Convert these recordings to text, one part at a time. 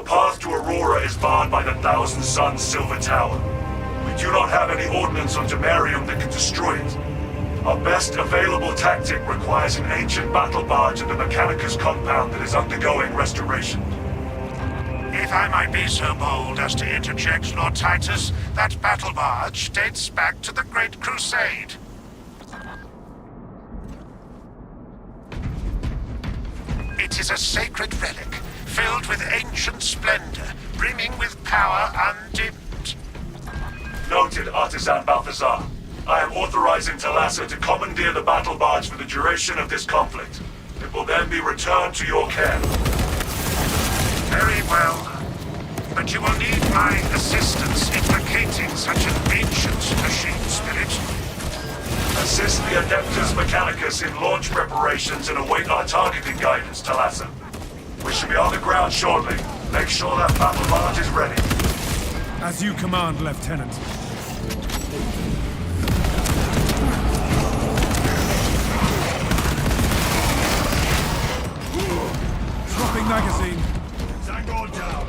Your path to Aurora is barred by the Thousand Suns Silver Tower. We do not have any ordnance on Demarium that can destroy it. Our best available tactic requires an ancient battle barge in the Mechanicus compound that is undergoing restoration. If I might be so bold as to interject, Lord Titus, that battle barge dates back to the Great Crusade. It is a sacred relic, filled with ancient splendor, brimming with power undimmed. Noted, Artisan Balthazar. I am authorizing Thalassa to commandeer the battle barge for the duration of this conflict. It will then be returned to your care. Very well. But you will need my assistance in placating such an ancient machine spirit. Assist the Adeptus Mechanicus in launch preparations and await our targeting guidance, Thalassa. We should be on the ground shortly. Make sure that battle barge is ready. As you command, Lieutenant. Dropping magazine. Tango down.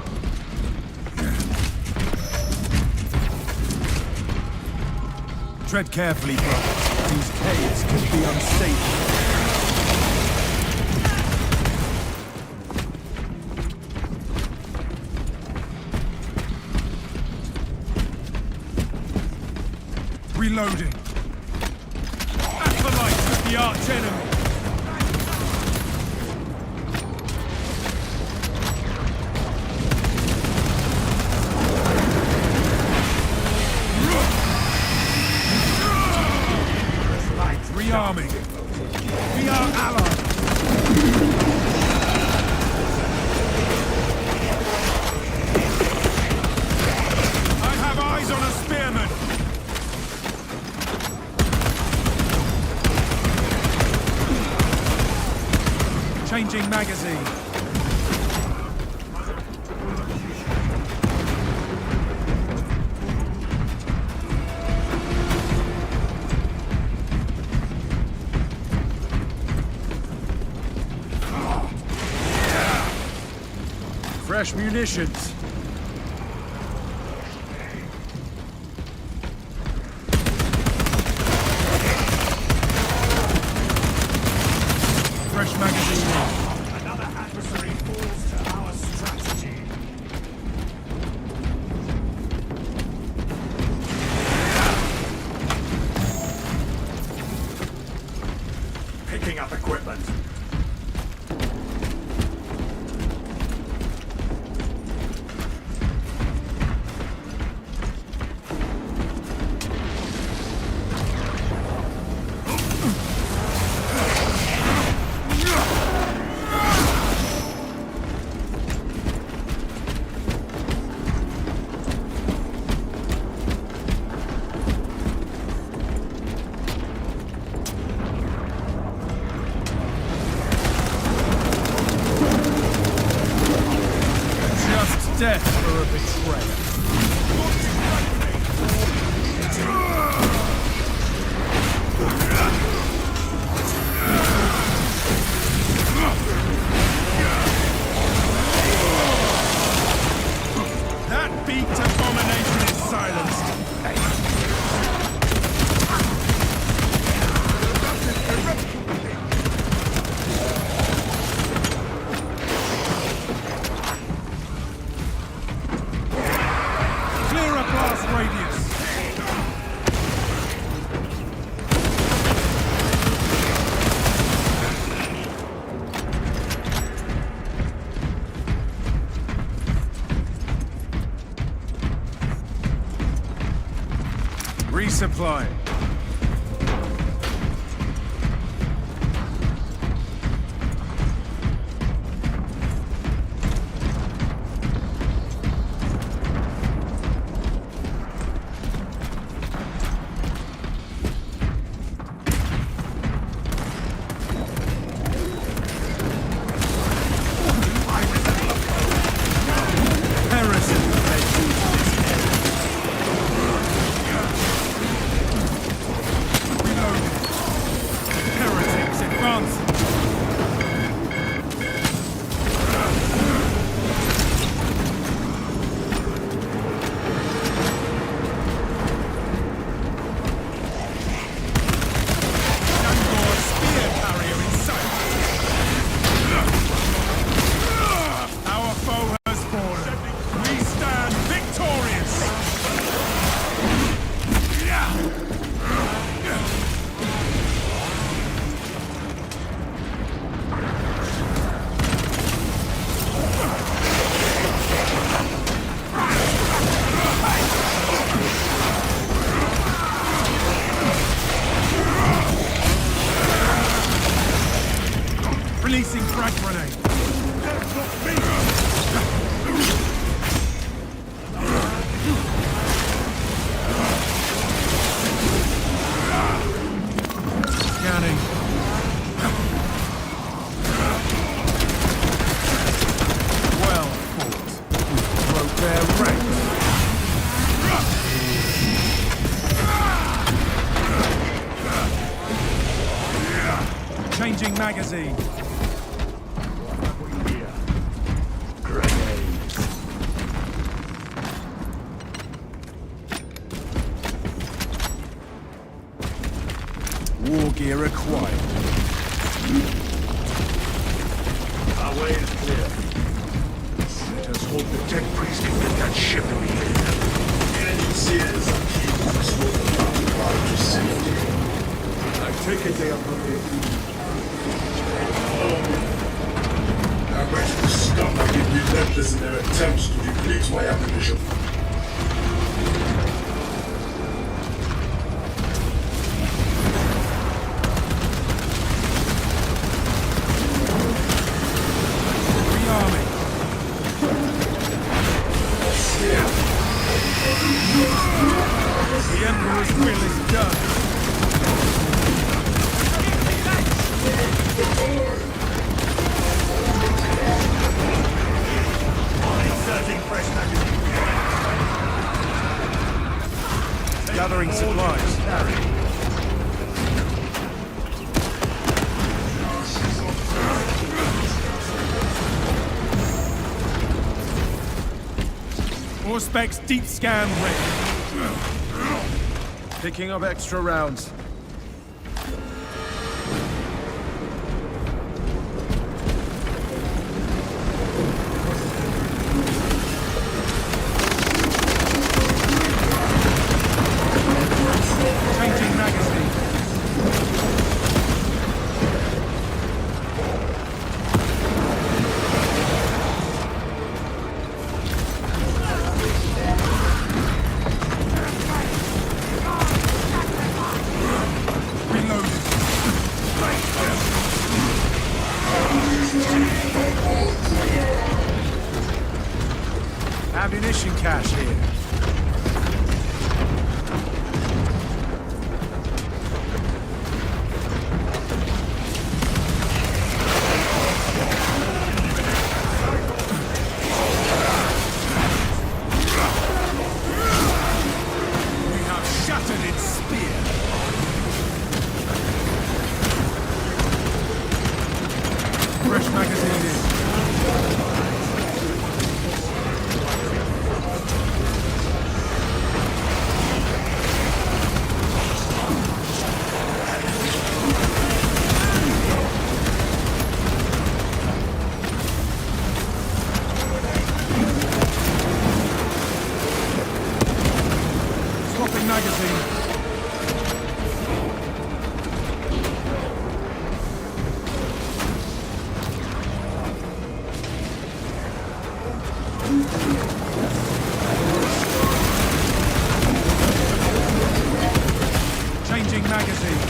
Tread carefully, brother. These caves could be unsafe. Reloading. Acolyte with the arch enemy. Rearming. We are allies. I have eyes on a spearman. Changing magazine. Fresh munitions. Fresh magazine. Another adversary falls to our strategy. Picking up equipment. Death for a betrayer. That beaked abomination is silenced. Radius. Resupply. Releasing frag grenade. Scanning. Well fought. We broke their ranks. Changing magazine. Grenades. War gear acquired. Our way is clear. Let us hope the tech priest can get that ship in the air. Enemy seers are keen to restore the battle line to safety. I take it they are prepared. I bet the scum have been relentless in their attempts to deplete my ammunition. Rearming. The Emperor's will is done. Inserting fresh magazine. Gathering supplies. More specs deep scan ready. Picking up extra rounds. Changing magazine. Reloading. Ammunition cache here. We have shattered its spear. Fresh magazine in. Swapping magazine. Changing magazine.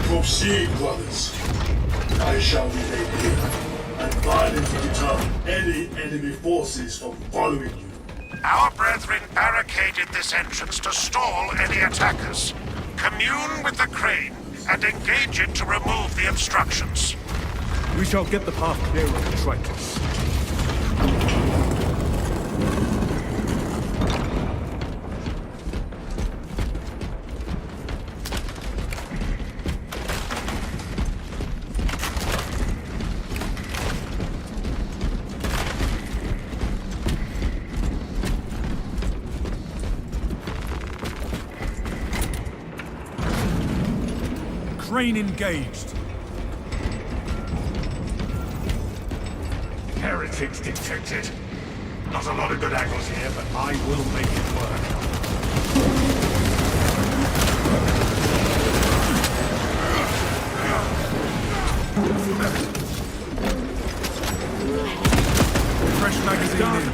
Proceed, brothers. I shall remain here and violently deter any enemy forces from following you. Our brethren barricaded this entrance to stall any attackers. Commune with the crane and engage it to remove the obstructions. We shall get the path clear of the traitors. Crane engaged. Heretics detected. Not a lot of good angles here, but I will make it work. Fresh magazine in.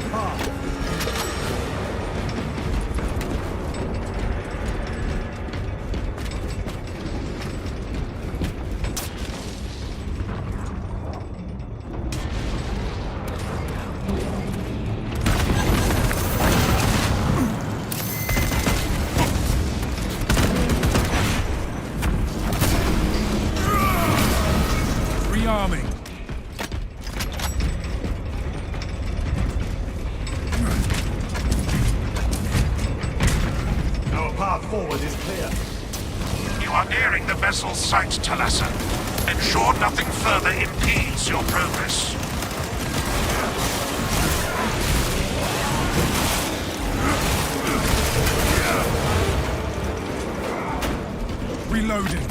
path forward is clear. You are nearing the vessel's site, Talassa. Ensure nothing further impedes your progress. Reloading.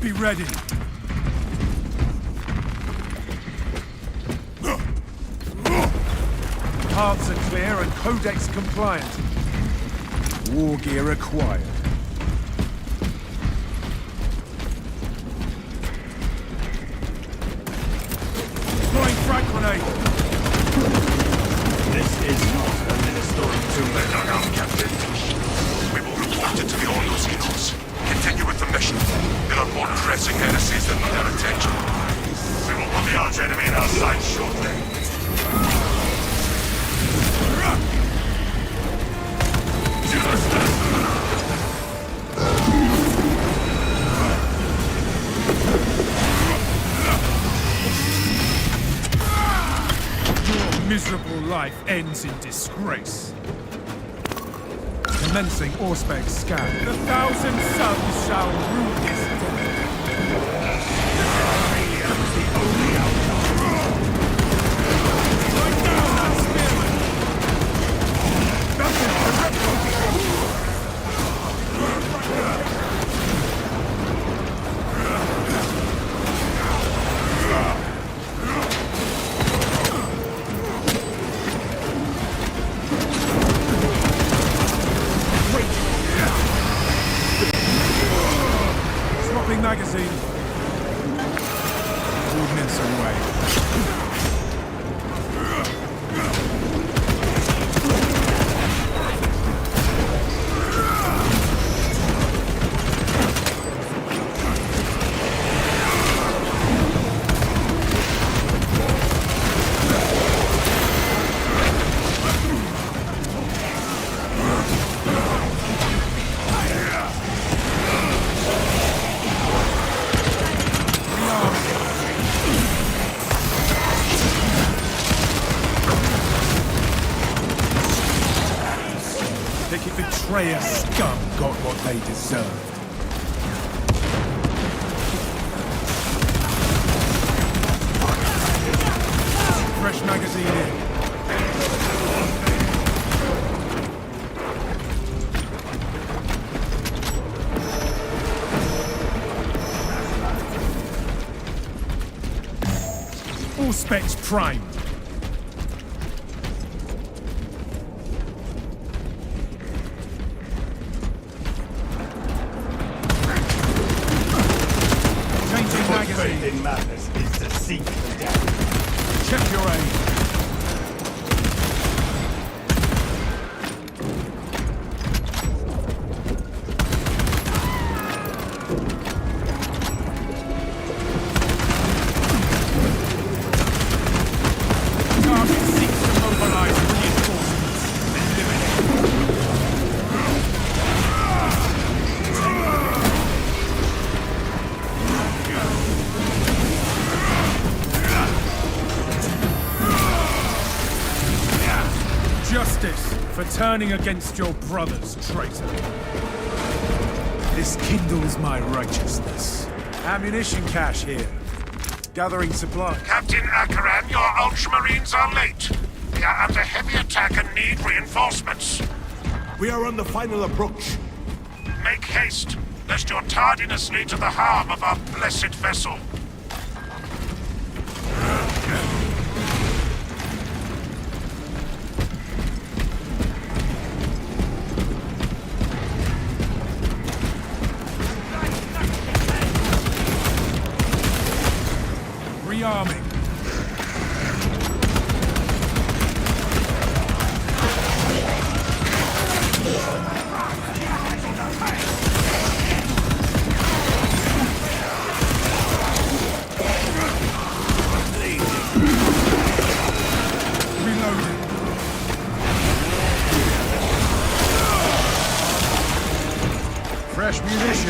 Be ready. Paths are clear and codex compliant. War gear acquired. Deploying frag grenade. This is not a ministering tomb. Dug out, Captain. We will report it to the Ordos Eagles. Continue with the mission. There are more pressing heresies that need our attention. We will put the arch enemy in our sight shortly. Your miserable life ends in disgrace. Commencing Auspex scan. The thousand suns shall rule this day. Strike down that spearman! Nothing to Swapping magazine. Ordnance away. Picket betrayer scum got what they deserved. Fresh magazine in. All specs primed. Changing magazine. Faith in madness is to seek death. Check your aim. Target seeks to mobilize reinforcements. Eliminate. Justice for turning against your brothers, traitor. This kindles my righteousness. Ammunition cache here. Gathering supply. Captain Akaran, your Ultramarines are late. We are under heavy attack and need reinforcements. We are on the final approach. Make haste, lest your tardiness lead to the harm of our blessed vessel. Rearming.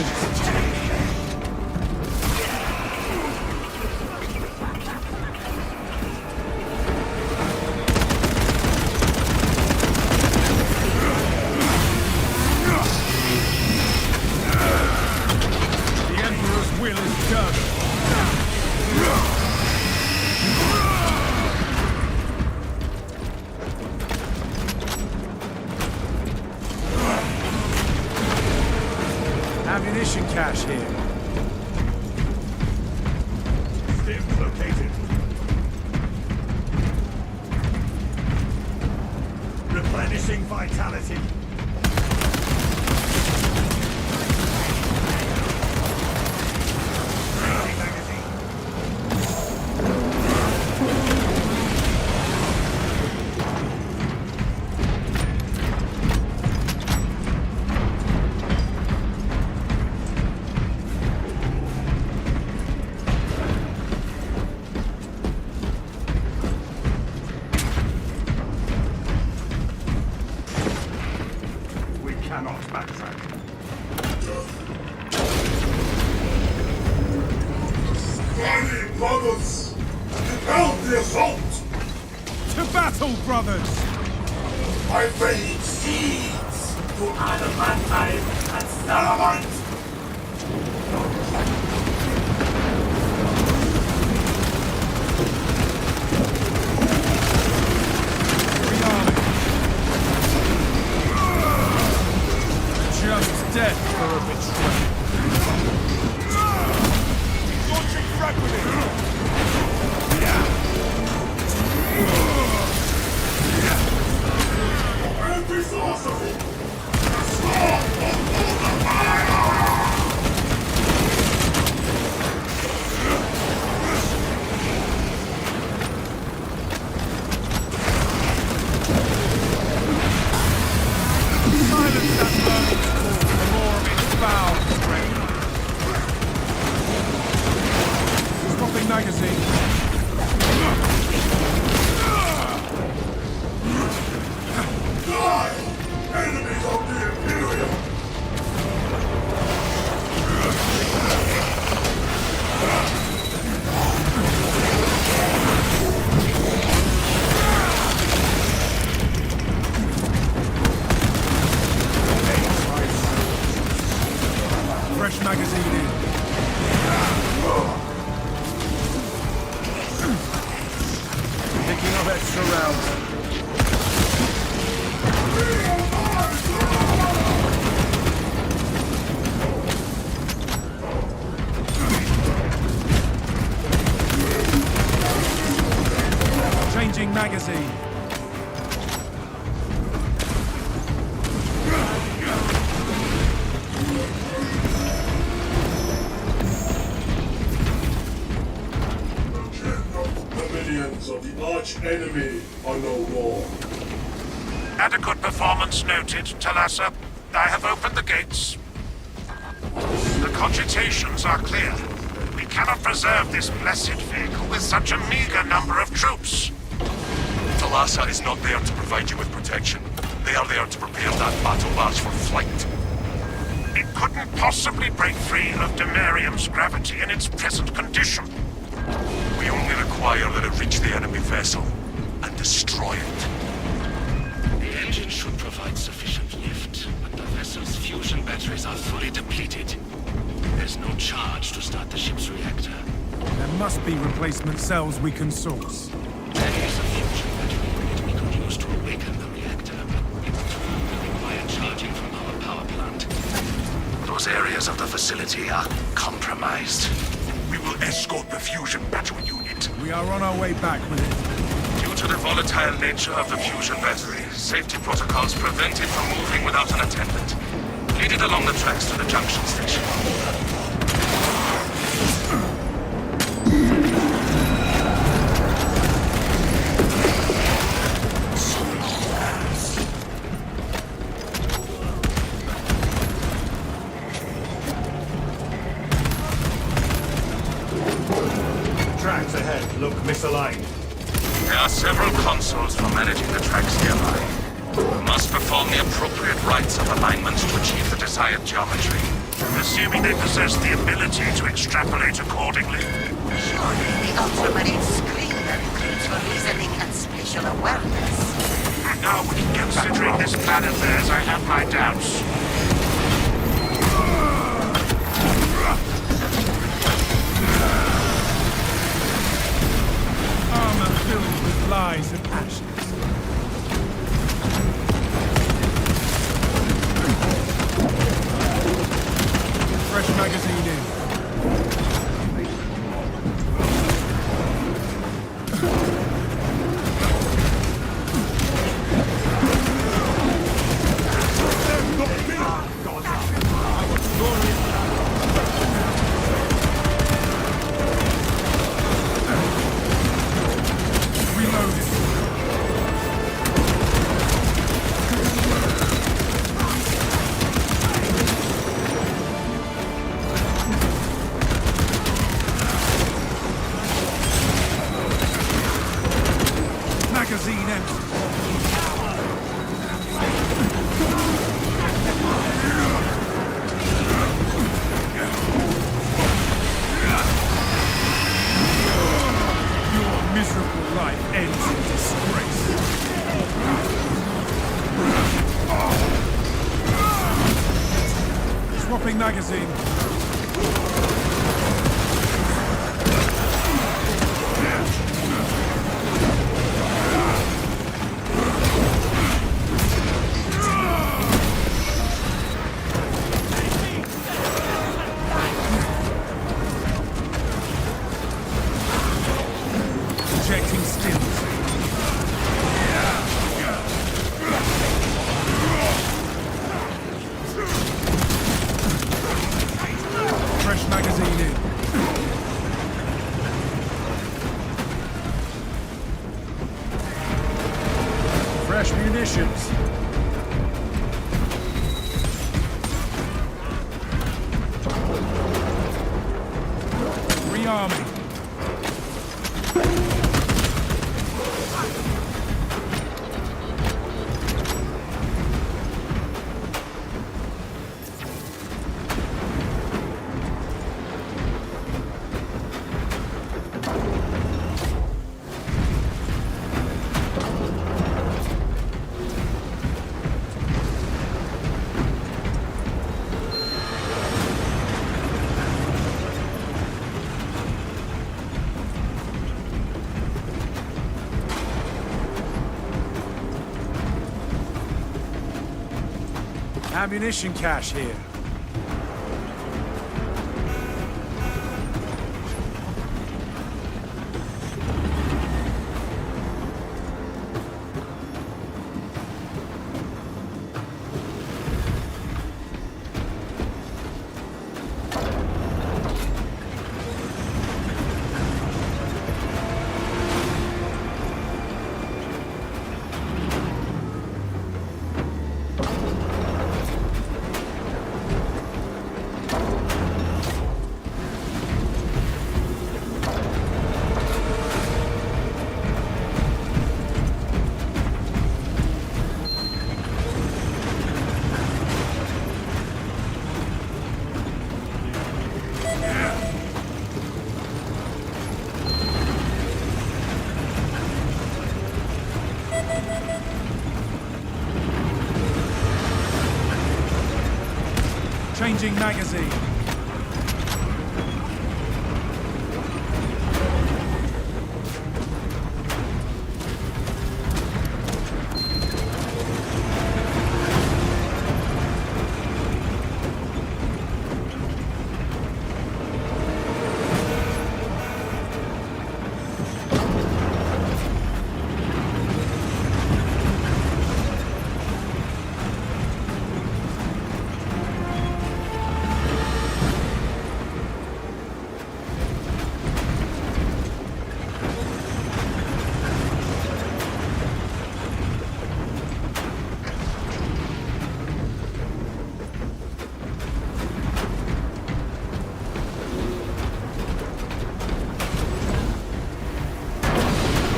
patience. The Emperor's will is done. Ammunition cache here. Stim located. Replenishing vitality. Changing magazine. We cannot backtrack. Rally, brothers! Repel the assault! To battle, brothers! My fate seeds to adamantine and ceramite! Rearming. Just death for a betrayal. Launching frag grenade. Every sorcery! The sword of the fire! Silence that burning call for more of its foul strength. Swapping magazine. Die! Enemies of the Imperium! Fresh magazine in. Picking up extra rounds. Changing magazine. The minions of the arch-enemy are no more. Adequate performance noted, Talassa. I have opened the gates. The cogitations are clear. We cannot preserve this blessed vehicle with such a meager number of troops. Talassa is not there to provide you with protection. They are there to prepare that battle barge for flight. It couldn't possibly break free of Demarium's gravity in its present condition. We only require that it reach the enemy vessel and destroy it. The engine should provide sufficient lift, but the vessel's fusion batteries are fully depleted. There's no charge to start the ship's reactor. There must be replacement cells we can source. There is a fusion battery unit we could use to awaken the reactor, but it would require charging from our power plant. Those areas of the facility are compromised. We will escort the fusion battery unit. We are on our way back with it. Due to the volatile nature of the fusion battery, safety protocols prevent it from moving without an attendant. Lead it along the tracks to the junction station. Tracks ahead look misaligned. There are several consoles for managing the tracks nearby. must perform the appropriate rites of alignment to achieve the desired geometry. Assuming they possess the ability to extrapolate accordingly. Surely the Ultramarine screen that includes for reasoning and spatial awareness. Now, considering this plan of theirs, I have my doubts. Armor filled with lies and ashes. Fresh magazine in. Magazine empty. Your miserable life ends in disgrace. Swapping magazine. Projecting stills. Fresh magazine in. Fresh munitions. Rearming. Ammunition cache here. Changing magazine.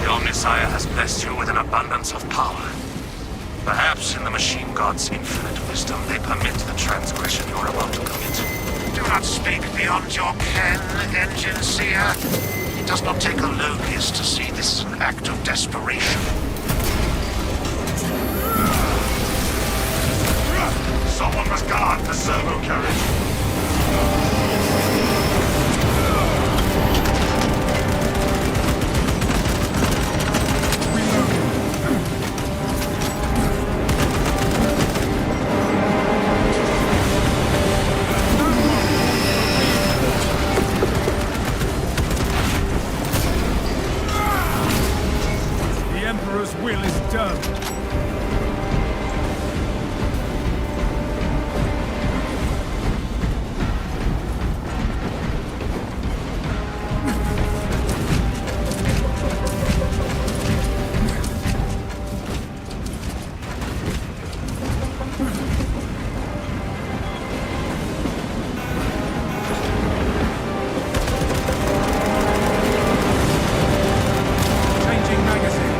Your Messiah has blessed you with an abundance of power. Perhaps in the machine god's infinite wisdom, they permit the transgression you're about to commit. Do not speak beyond your ken, Engine Seer. It does not take a logist to see this is an act of desperation. Someone must guard the servo carriage. The Emperor's will is done. Changing magazine.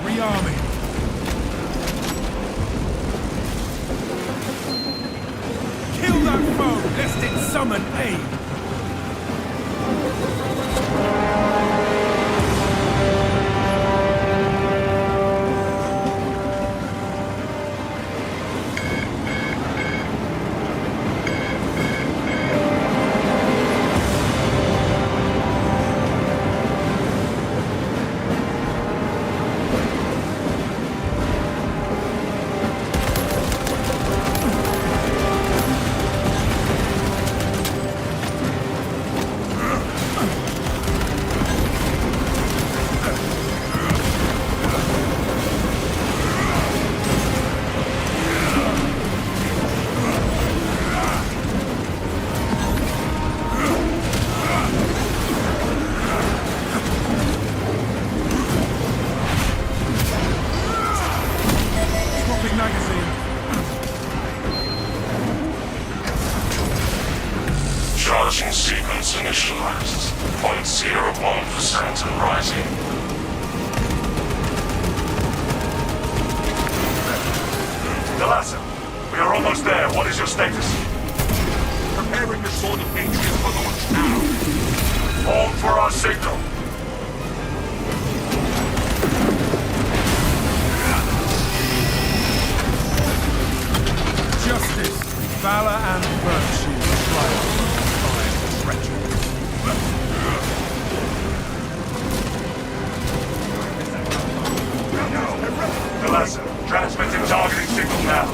Rearming. Kill that foe, lest it summon aid. Swapping magazine. Charging sequence initialized. 0.01% and rising. Delassa, we are almost there. What is your status? Preparing the Sword of Atreus for launch now. Hold for our signal. Justice, valor, and virtue triumph by treachery. Delassa, transmitting targeting signal now.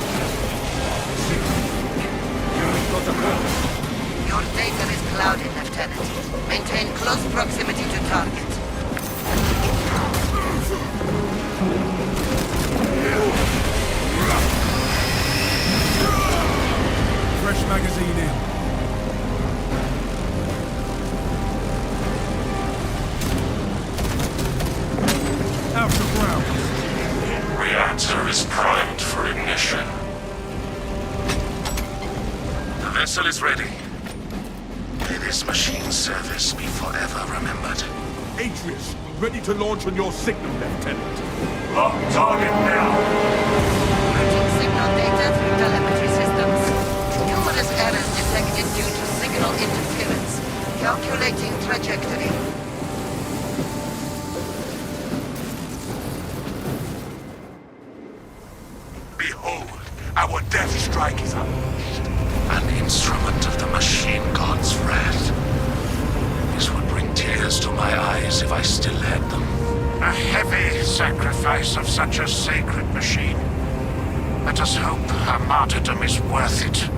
Your data is clouded, Lieutenant. Maintain close proximity to target. Fresh magazine in. Out of rounds. Reactor is primed for ignition. The vessel is ready. May this machine's service be forever remembered. Atreus, ready to launch on your signal, Lieutenant. Lock target now. Merging signal data through telemetry systems. Numerous errors detected due to signal interference. Calculating trajectory. Behold, our death strike is unleashed. An instrument of the machine god's wrath. This would bring tears to my eyes if I still had them. A heavy sacrifice of such a sacred machine. Let us hope her martyrdom is worth it.